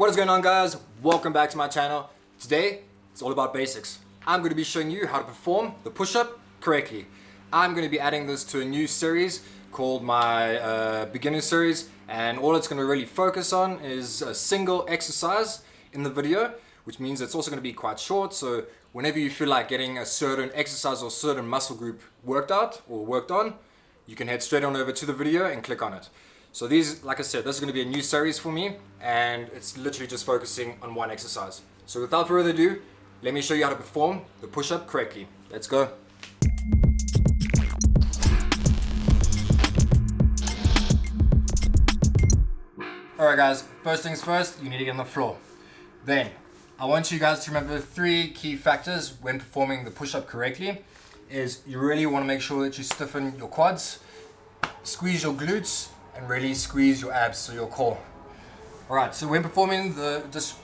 What is going on, guys? Welcome back to my channel. Today it's all about basics. I'm going to be showing you how to perform the push-up correctly. I'm going to be adding this to a new series called my beginner series, and all it's going to really focus on is a single exercise in the video, which means it's also going to be quite short. So whenever you feel like getting a certain exercise or certain muscle group worked out or worked on, you can head straight on over to the video and click on it. So these, like I said, this is going to be a new series for me, and it's literally just focusing on one exercise. So without further ado, let me show you how to perform the push-up correctly. Let's go. Alright guys, first things first, you need to get on the floor. Then, I want you guys to remember 3 key factors when performing the push-up correctly. Is you really want to make sure that you stiffen your quads, squeeze your glutes, and really squeeze your abs, so your core. Alright, so when performing just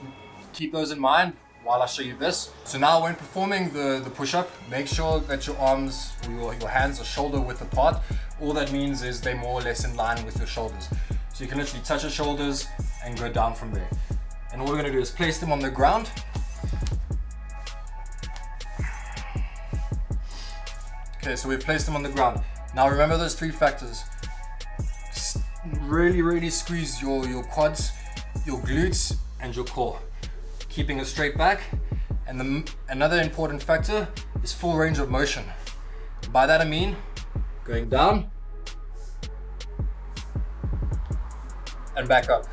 keep those in mind while I show you this. So now when performing the push-up, make sure that your arms or your hands are shoulder width apart. All that means is they're more or less in line with your shoulders. So you can literally touch your shoulders and go down from there. And all we're going to do is place them on the ground. Okay, so we've placed them on the ground. Now remember those 3 factors. Really squeeze your quads, your glutes, and your core, keeping it straight back. And another important factor is full range of motion. By that I mean going down and back up,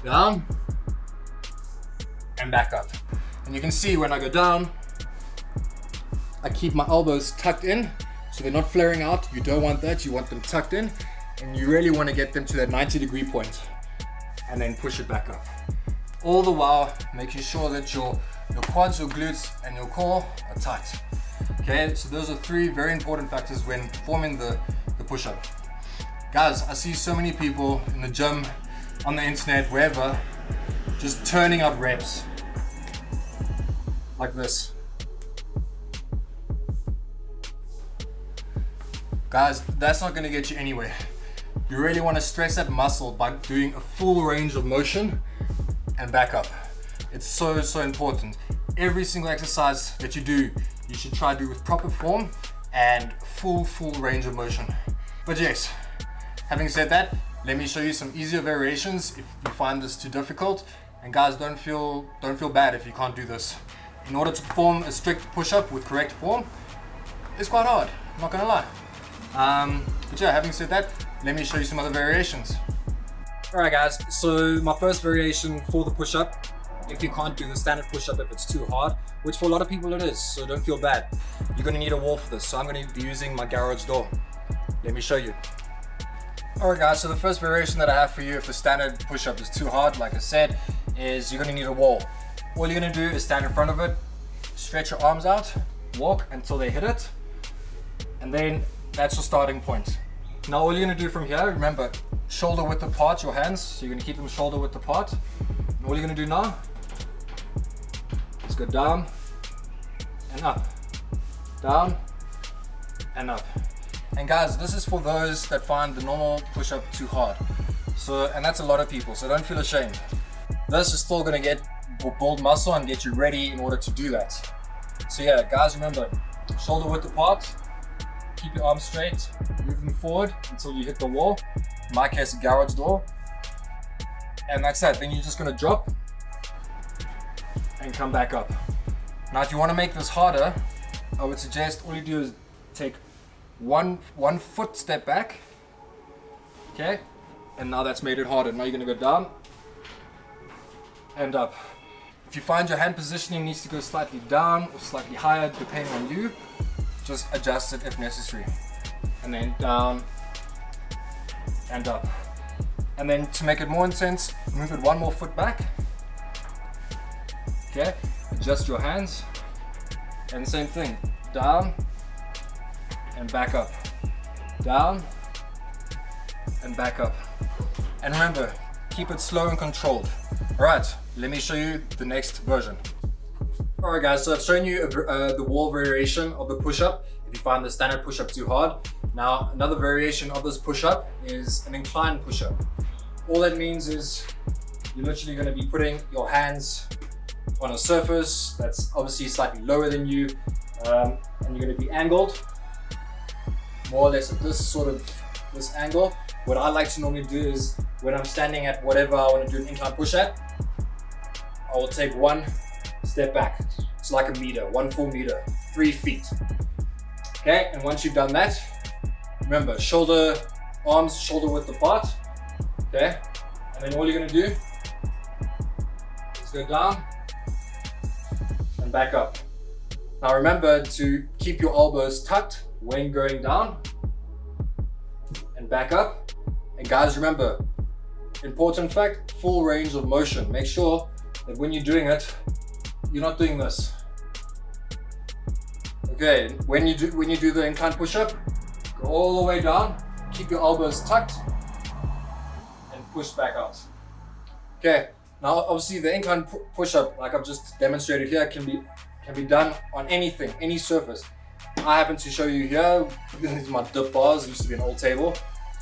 down and back up. And you can see when I go down, I keep my elbows tucked in so they're not flaring out. You don't want that, you want them tucked in. And you really want to get them to that 90-degree point and then push it back up. All the while making sure that your quads, your glutes, and your core are tight. Okay, so those are 3 very important factors when performing the push-up. Guys, I see so many people in the gym, on the internet, wherever, just turning out reps like this. Guys, that's not going to get you anywhere. You really want to stress that muscle by doing a full range of motion and back up. It's so important. Every single exercise that you do, you should try to do with proper form and full range of motion. But yes, having said that, let me show you some easier variations if you find this too difficult. And guys, don't feel bad if you can't do this. In order to perform a strict push-up with correct form, it's quite hard, I'm not gonna lie. But yeah, having said that, let me show you some other variations. Alright guys, so my first variation for the push-up, if you can't do the standard push-up if it's too hard, which for a lot of people it is, so don't feel bad. You're going to need a wall for this, so I'm going to be using my garage door. Let me show you. Alright guys, so the first variation that I have for you if the standard push-up is too hard, like I said, is you're going to need a wall. All you're going to do is stand in front of it, stretch your arms out, walk until they hit it, and then that's your starting point. Now all you're going to do from here, remember, shoulder width apart your hands, so you're going to keep them shoulder width apart. And all you're going to do now is go down and up, down and up. And guys, this is for those that find the normal push-up too hard. So, and that's a lot of people, so don't feel ashamed. This is still going to build muscle and get you ready in order to do that. So yeah, guys, remember, shoulder width apart. Keep your arms straight, move them forward until you hit the wall. In my case, a garage door. And that's that. Then you're just going to drop and come back up. Now, if you want to make this harder, I would suggest all you do is take one foot step back. Okay? And now that's made it harder. Now you're going to go down and up. If you find your hand positioning needs to go slightly down or slightly higher, depending on you, just adjust it if necessary. And then down and up. And then to make it more intense, move it 1 more foot back. Okay, adjust your hands. And same thing, down and back up. Down and back up. And remember, keep it slow and controlled. Alright, let me show you the next version. Alright guys, so I've shown you the wall variation of the push-up if you find the standard push-up too hard. Now another variation of this push-up is an incline push-up. All that means is you're literally going to be putting your hands on a surface that's obviously slightly lower than you, and you're going to be angled more or less at this angle. What I like to normally do is when I'm standing at whatever I want to do an incline push at, I will take one step back. It's like a meter, 1 full meter, 3 feet. Okay, and once you've done that, remember, arms shoulder width apart. Okay, and then all you're gonna do is go down and back up. Now remember to keep your elbows tucked when going down and back up. And guys, remember, important fact, full range of motion. Make sure that when you're doing it, you're not doing this. Okay, when you do the incline push-up, go all the way down, keep your elbows tucked, and push back out. Okay, now obviously the incline push-up, like I've just demonstrated here, can be done on anything, any surface. I happen to show you here, these are my dip bars, it used to be an old table,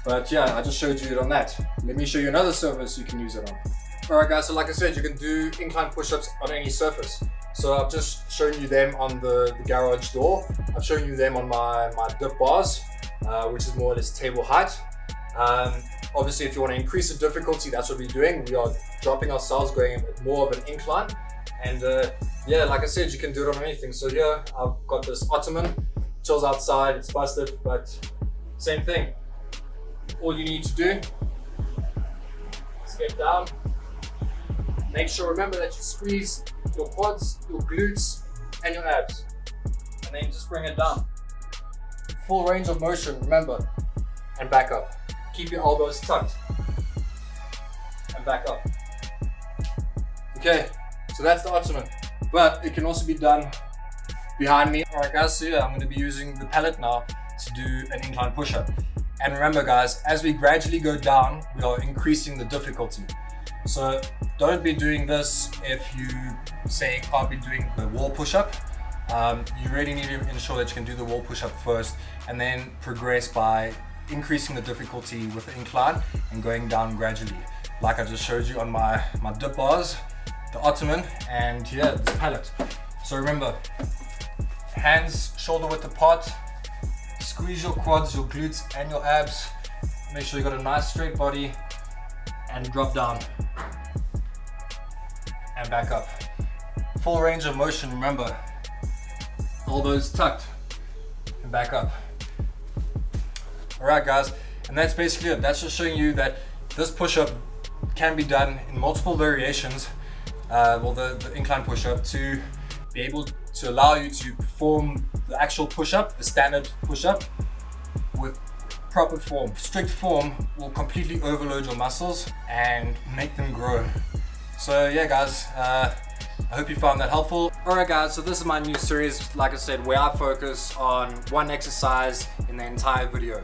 but yeah, I just showed you it on that. Let me show you another surface you can use it on. Alright guys, so like I said, you can do incline push-ups on any surface. So I've just shown you them on the garage door. I've shown you them on my dip bars, which is more or less table height. Obviously, if you want to increase the difficulty, that's what we're doing. We are dropping ourselves, going at more of an incline. And yeah, like I said, you can do it on anything. So here, I've got this ottoman, chills outside, it's busted, but same thing. All you need to do is get down. Make sure, remember that you squeeze your quads, your glutes, and your abs. And then just bring it down. Full range of motion, remember. And back up. Keep your elbows tucked. And back up. Okay, so that's the ottoman. But it can also be done behind me. Alright guys, so yeah, I'm going to be using the pallet now to do an incline push-up. And remember guys, as we gradually go down, we are increasing the difficulty. So don't be doing this if you say can't be doing the wall push-up. You really need to ensure that you can do the wall push-up first and then progress by increasing the difficulty with the incline and going down gradually. Like I just showed you on my dip bars, the ottoman, and yeah, this pallet. So remember, hands shoulder width apart, squeeze your quads, your glutes, and your abs. Make sure you got a nice straight body, and drop down and back up. Full range of motion, remember. Elbows tucked and back up. Alright guys, and that's basically it. That's just showing you that this push-up can be done in multiple variations, the incline push-up, to be able to allow you to perform the actual push-up, the standard push-up, with proper form. Strict form will completely overload your muscles and make them grow. So yeah guys, I hope you found that helpful. Alright guys, so this is my new series, like I said, where I focus on one exercise in the entire video,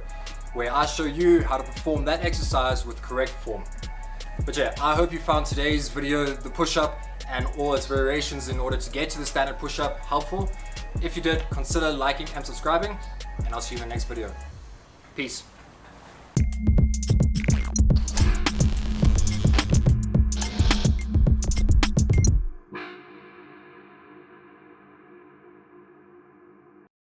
where I show you how to perform that exercise with correct form. But yeah, I hope you found today's video, the push-up and all its variations in order to get to the standard push-up, helpful. If you did, consider liking and subscribing, and I'll see you in the next video. Peace.